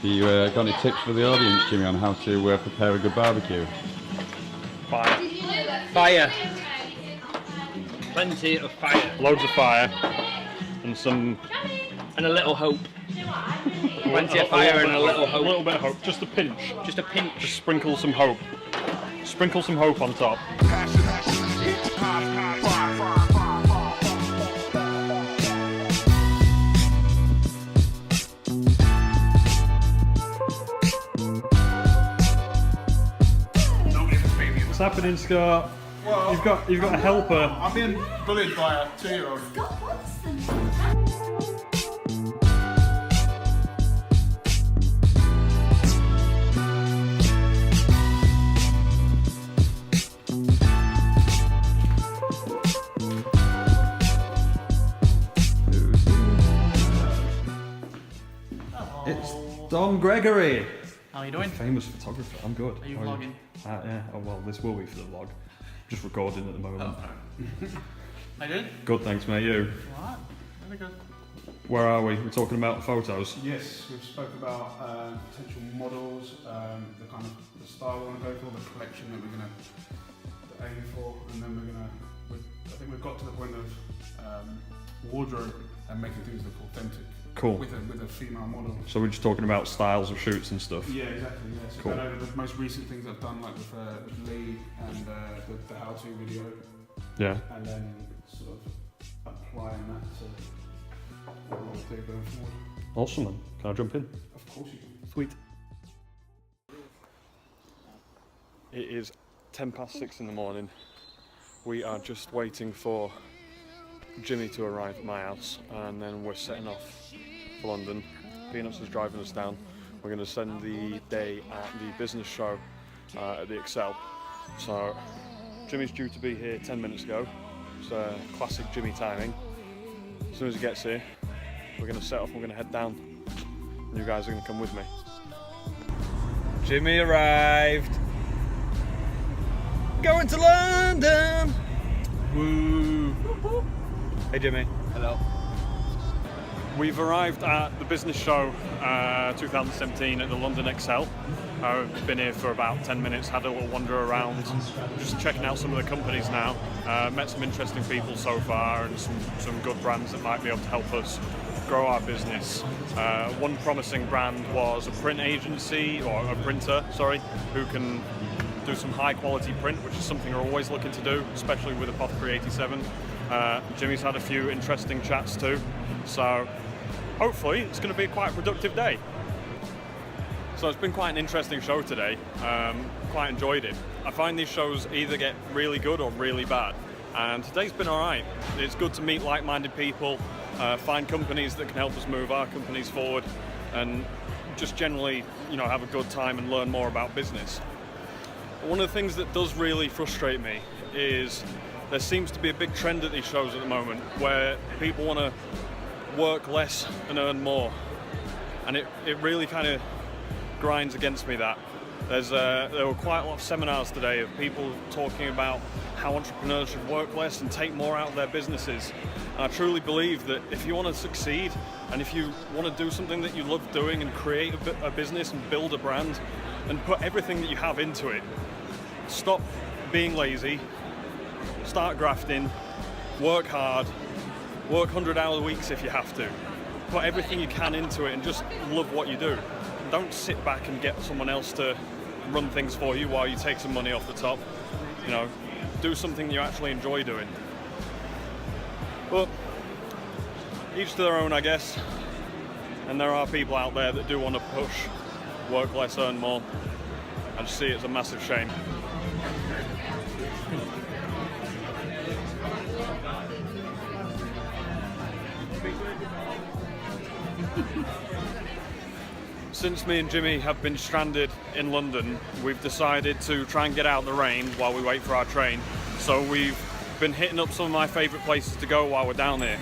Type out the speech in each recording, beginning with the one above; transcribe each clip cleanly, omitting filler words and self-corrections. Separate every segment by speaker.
Speaker 1: Do you got any tips for the audience, Jimmy, on how to prepare a good barbecue?
Speaker 2: Fire.
Speaker 3: Fire. Plenty of fire.
Speaker 2: Loads of fire. And some...
Speaker 3: And a little hope. Plenty of fire and a little hope.
Speaker 2: A little bit of hope. Just a pinch.
Speaker 3: Just a pinch.
Speaker 2: Just sprinkle some hope. Sprinkle some hope on top. What's happening, Scott?
Speaker 4: Well,
Speaker 2: You've got a helper.
Speaker 4: I'm being bullied by a 2-year-old.
Speaker 1: It's Dom Gregory.
Speaker 5: How are you doing?
Speaker 1: Famous photographer. I'm good.
Speaker 5: Are you
Speaker 1: How
Speaker 5: vlogging?
Speaker 1: Yeah. Oh well, this will be for the vlog. Just recording at the moment.
Speaker 5: How you doing?
Speaker 1: Good, thanks, mate. You?
Speaker 5: Alright, very good.
Speaker 1: Where are we? We're talking about photos.
Speaker 4: Yes, we've spoke about potential models, the kind of the style we want to go for, the collection that we're going to aim for, and then I think we've got to the point of wardrobe and making things look authentic.
Speaker 1: Cool.
Speaker 4: With a female model.
Speaker 1: So we're just talking about styles of shoots and stuff.
Speaker 4: Yeah, exactly. Yeah. So
Speaker 1: Cool.
Speaker 4: going over the most recent things I've done, like with Lee and the how-to video,
Speaker 1: Yeah.
Speaker 4: and then sort of applying that to what we'll do going forward.
Speaker 1: Awesome, man. Can I jump in?
Speaker 4: Of course you can.
Speaker 1: Sweet.
Speaker 2: It is 6:10 in the morning. We are just waiting for Jimmy to arrive at my house, and then we're setting off for London. Peanuts is driving us down. We're going to spend the day at the business show at the Excel. So Jimmy's due to be here 10 minutes ago. It's classic Jimmy timing. As soon as he gets here, we're going to set off, we're going to head down. And you guys are going to come with me. Jimmy arrived! Going to London! Woo! Hey Jimmy.
Speaker 3: Hello.
Speaker 2: We've arrived at the business show 2017 at the London Excel. I've been here for about 10 minutes, had a little wander around, just checking out some of the companies now. Met some interesting people so far and some good brands that might be able to help us grow our business. One promising brand was a print agency, or a printer, sorry, who can do some high quality print, which is something we're always looking to do, especially with Apothecary 87. Jimmy's had a few interesting chats too, so hopefully it's going to be quite a productive day. So it's been quite an interesting show today, quite enjoyed it. I find these shows either get really good or really bad, and today's been alright. It's good to meet like-minded people, find companies that can help us move our companies forward, and just generally, have a good time and learn more about business. One of the things that does really frustrate me is there seems to be a big trend at these shows at the moment where people want to work less and earn more, and it really kind of grinds against me that. There were quite a lot of seminars today of people talking about how entrepreneurs should work less and take more out of their businesses. And I truly believe that if you want to succeed and if you want to do something that you love doing and create a business and build a brand and put everything that you have into it, stop being lazy, start grafting, work hard, work 100-hour weeks if you have to. Put everything you can into it and just love what you do. Don't sit back and get someone else to run things for you while you take some money off the top. Do something you actually enjoy doing. But each to their own, I guess. And there are people out there that do want to push, work less, earn more. I just see it as a massive shame. Since me and Jimmy have been stranded in London, we've decided to try and get out of the rain while we wait for our train. So we've been hitting up some of my favourite places to go while we're down here.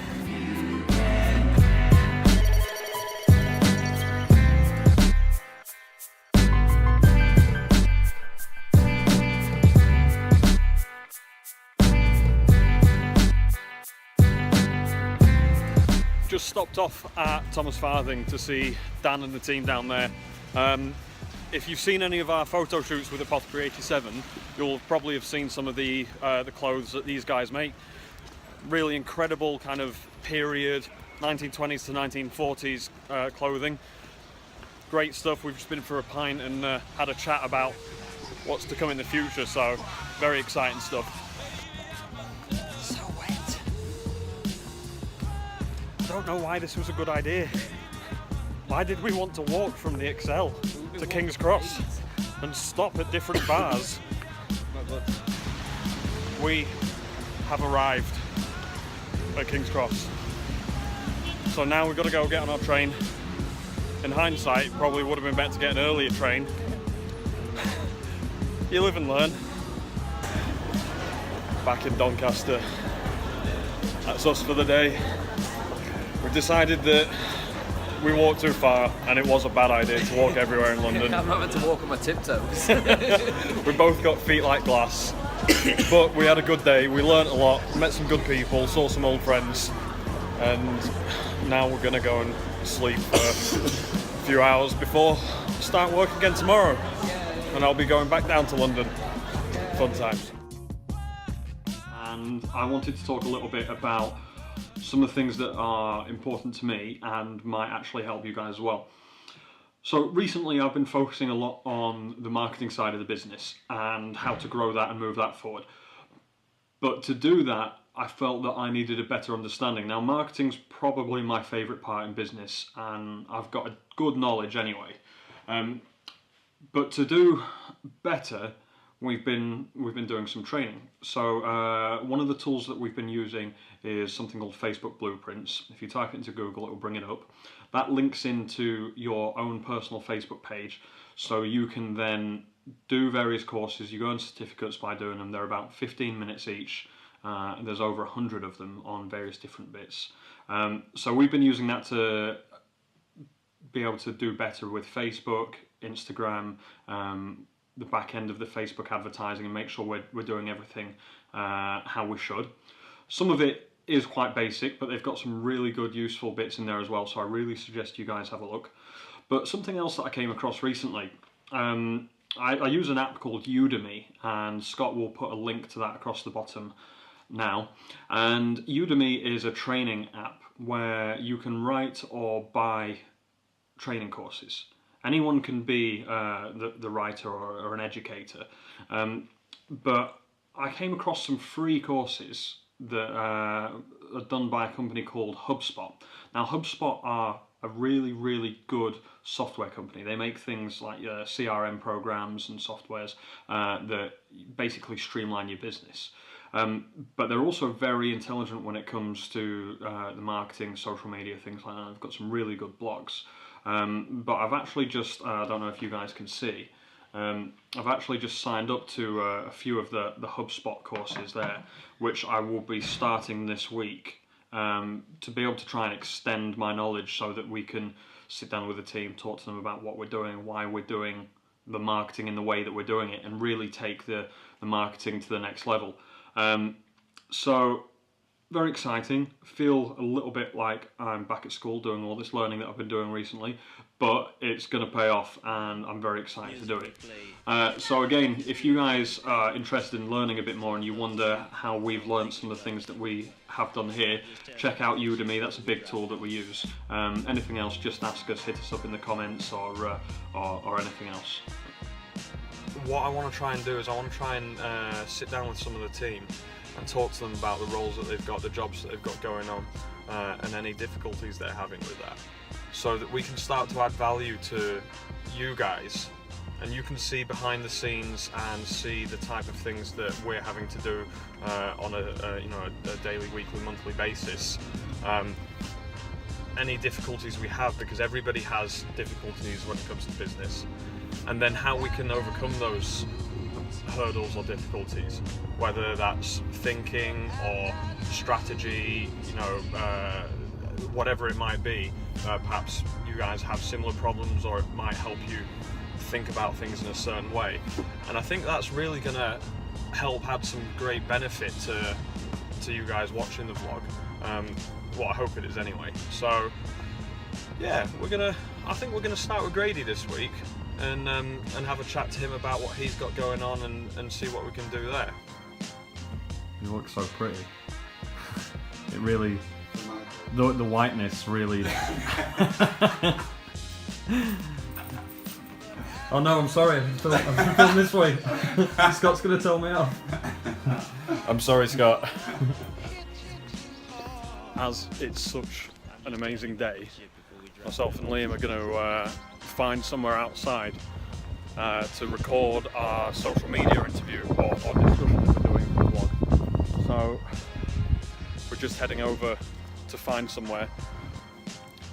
Speaker 2: Just stopped off at Thomas Farthing to see Dan and the team down there. If you've seen any of our photo shoots with Apothecary 87, you'll probably have seen some of the clothes that these guys make. Really incredible kind of period, 1920s to 1940s clothing. Great stuff. We've just been for a pint and had a chat about what's to come in the future, so very exciting stuff. So wet. I don't know why this was a good idea. Why did we want to walk from the Excel to King's Cross and stop at different bars? We have arrived at King's Cross. So now we've got to go get on our train. In hindsight, it probably would have been better to get an earlier train. You live and learn. Back in Doncaster. That's us for the day. We've decided that we walked too far and it was a bad idea to walk everywhere in London.
Speaker 3: I'm not meant to walk on my tiptoes.
Speaker 2: We both got feet like glass. But we had a good day, we learnt a lot, met some good people, saw some old friends, and now we're going to go and sleep for a few hours before start work again tomorrow. And I'll be going back down to London. Fun times. And I wanted to talk a little bit about some of the things that are important to me and might actually help you guys as well. So recently I've been focusing a lot on the marketing side of the business and how to grow that and move that forward. But to do that, I felt that I needed a better understanding. Now, marketing's probably my favourite part in business, and I've got a good knowledge anyway. But to do better, we've been doing some training. So one of the tools that we've been using is something called Facebook Blueprints. If you type it into Google, it will bring it up. That links into your own personal Facebook page, so you can then do various courses. You go on certificates by doing them. They're about 15 minutes each. There's over 100 of them on various different bits. So we've been using that to be able to do better with Facebook, Instagram, the back end of the Facebook advertising, and make sure we're doing everything how we should. Some of it is quite basic, but they've got some really good useful bits in there as well, so I really suggest you guys have a look. But something else that I came across recently, I use an app called Udemy, and Scott will put a link to that across the bottom now. And Udemy is a training app where you can write or buy training courses. Anyone can be the writer or an educator, but I came across some free courses that are done by a company called HubSpot. Now, HubSpot are a really, really good software company. They make things like CRM programs and softwares that basically streamline your business. But they're also very intelligent when it comes to the marketing, social media, things like that. They've got some really good blogs. But I've actually just, I don't know if you guys can see, I've actually just signed up to a few of the HubSpot courses there, which I will be starting this week to be able to try and extend my knowledge so that we can sit down with the team, talk to them about what we're doing, why we're doing the marketing in the way that we're doing it, and really take the marketing to the next level. So very exciting. Feel a little bit like I'm back at school doing all this learning that I've been doing recently, but it's going to pay off and I'm very excited to do it. So again, if you guys are interested in learning a bit more and you wonder how we've learned some of the things that we have done here, check out Udemy. That's a big tool that we use. Anything else, just ask us, hit us up in the comments or anything else. What I want to try and do is I want to try and sit down with some of the team and talk to them about the roles that they've got, the jobs that they've got going on, and any difficulties they're having with that, so that we can start to add value to you guys, and you can see behind the scenes and see the type of things that we're having to do on a daily, weekly, monthly basis. Any difficulties we have, because everybody has difficulties when it comes to business, and then how we can overcome those hurdles or difficulties, whether that's thinking or strategy, whatever it might be. Perhaps you guys have similar problems, or it might help you think about things in a certain way. And I think that's really going to help add some great benefit to to you guys watching the vlog. What I hope it is anyway. So yeah, I think we're gonna start with Grady this week and have a chat to him about what he's got going on and see what we can do there.
Speaker 1: You look so pretty. It really, the whiteness really. Oh no, I'm sorry. I'm filming this way. Scott's gonna tell me off.
Speaker 2: I'm sorry, Scott. As it's such an amazing day, myself and Liam are going to find somewhere outside to record our social media interview or discussion that we're doing for the vlog. So we're just heading over to find somewhere.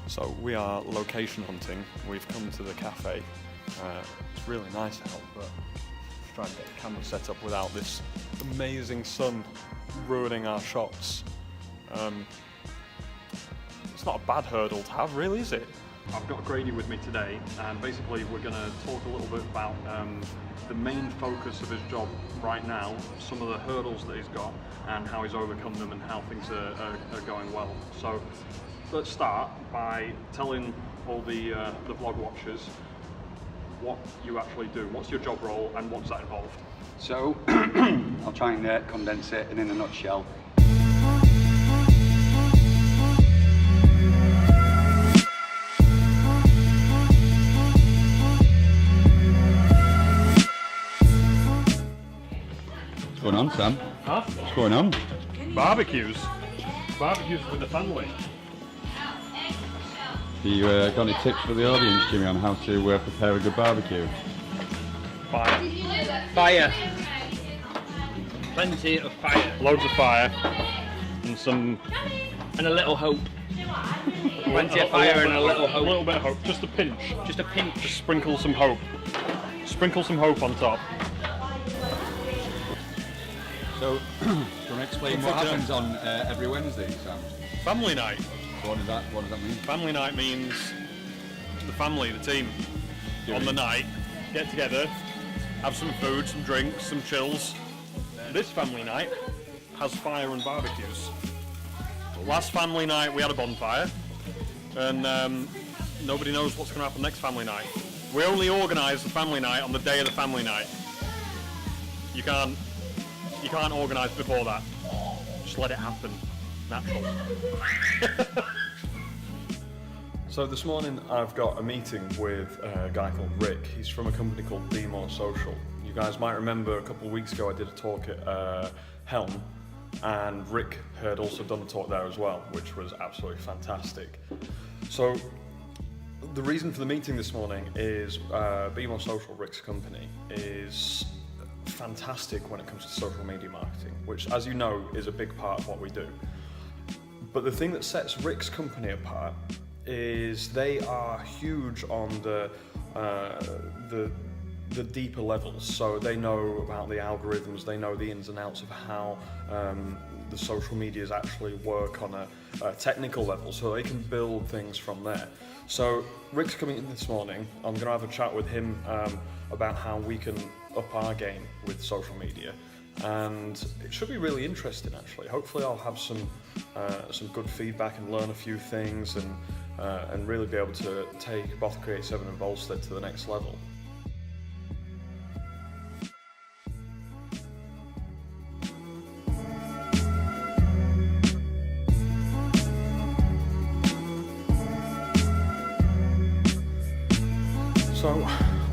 Speaker 2: So we are location hunting. We've come to the cafe. It's really nice out, but just trying to get the camera set up without this amazing sun ruining our shots. It's not a bad hurdle to have, really, is it? I've got Grady with me today, and basically we're going to talk a little bit about the main focus of his job right now, some of the hurdles that he's got, and how he's overcome them, and how things are going well. So let's start by telling all the vlog watchers what you actually do. What's your job role, and what does that involve?
Speaker 6: So I'll try and condense it, and in a nutshell.
Speaker 1: What's going on, Sam?
Speaker 2: Huh?
Speaker 1: What's going on?
Speaker 2: Barbecues. Barbecues with the family.
Speaker 1: You got any tips for the audience, Jimmy, on how to prepare a good barbecue?
Speaker 2: Fire.
Speaker 3: Fire. Plenty of fire.
Speaker 2: Loads of fire. And
Speaker 3: And a little hope. Plenty of fire and a little
Speaker 2: A
Speaker 3: hope.
Speaker 2: little bit of hope. Just a pinch.
Speaker 3: Just a pinch.
Speaker 2: Just sprinkle some hope. Sprinkle some hope on top.
Speaker 1: So, do you want to explain what happens on every Wednesday, Sam?
Speaker 2: Family night.
Speaker 1: So what does that mean?
Speaker 2: Family night means the family, the team, on the night, get together, have some food, some drinks, some chills. This family night has fire and barbecues. Last family night we had a bonfire, and nobody knows what's going to happen next family night. We only organise the family night on the day of the family night. You can't organise before that. Just let it happen. Natural. So this morning I've got a meeting with a guy called Rick. He's from a company called Be More Social. You guys might remember a couple of weeks ago I did a talk at Helm, and Rick had also done a talk there as well, which was absolutely fantastic. So the reason for the meeting this morning is Be More Social, Rick's company, is fantastic when it comes to social media marketing, which, as you know, is a big part of what we do. But the thing that sets Rick's company apart is they are huge on the deeper levels. So they know about the algorithms, they know the ins and outs of how the social medias actually work on a technical level, so they can build things from there. So Rick's coming in this morning. I'm going to have a chat with him about how we can up our game with social media, and it should be really interesting actually. Hopefully I'll have some good feedback and learn a few things, and really be able to take Apothecary 87 and Volstead to the next level. So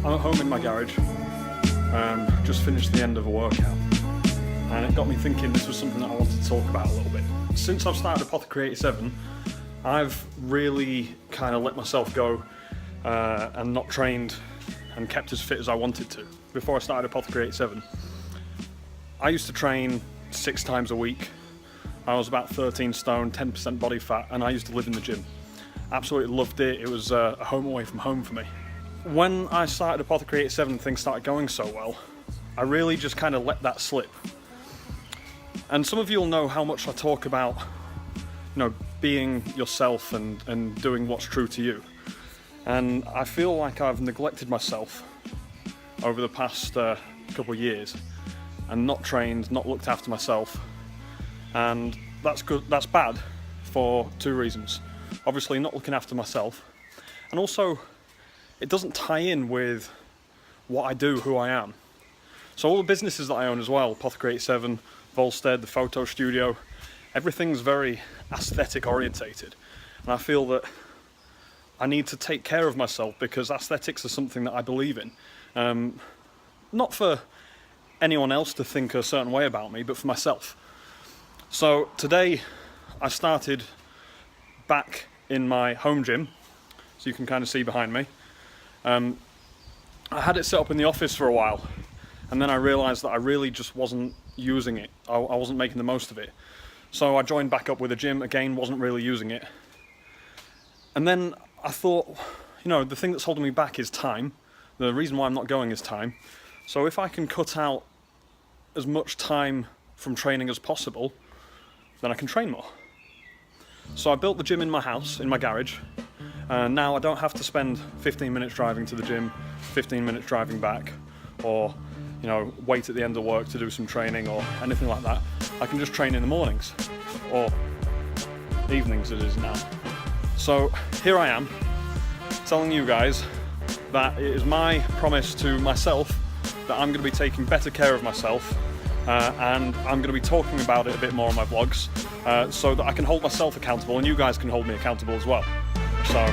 Speaker 2: I'm at home in my garage, just finished the end of a workout, and it got me thinking this was something that I wanted to talk about a little bit. Since I've started Apothecary 87, I've really kind of let myself go and not trained and kept as fit as I wanted to. Before I started Apothecary 87, I used to train 6 times a week. I was about 13 stone, 10% body fat, and I used to live in the gym. Absolutely loved it. It was a home away from home for me. When I started Apothecary 87 and things started going so well, I really just kind of let that slip. And some of you will know how much I talk about, being yourself and doing what's true to you. And I feel like I've neglected myself over the past couple of years and not trained, not looked after myself. and that's good. That's bad for two reasons. Obviously, not looking after myself, and also it doesn't tie in with what I do, who I am. So all the businesses that I own as well, Apothecary 87, Volstead, the photo studio, everything's very aesthetic orientated, and I feel that I need to take care of myself because aesthetics are something that I believe in. Not for anyone else to think a certain way about me, but for myself. So today I started back in my home gym, so you can kind of see behind me. I had it set up in the office for a while, and then I realised that I really just wasn't using it. I wasn't making the most of it. So I joined back up with a gym, again, wasn't really using it. And then I thought, you know, the thing that's holding me back is time. The reason why I'm not going is time. So if I can cut out as much time from training as possible, then I can train more. So I built the gym in my house, in my garage, and now I don't have to spend 15 minutes driving to the gym, 15 minutes driving back, or you know, wait at the end of work to do some training or anything like that. I can just train in the mornings, or evenings it is now. So here I am, telling you guys that it is my promise to myself that I'm going to be taking better care of myself, and I'm going to be talking about it a bit more on my vlogs, so that I can hold myself accountable and you guys can hold me accountable as well. So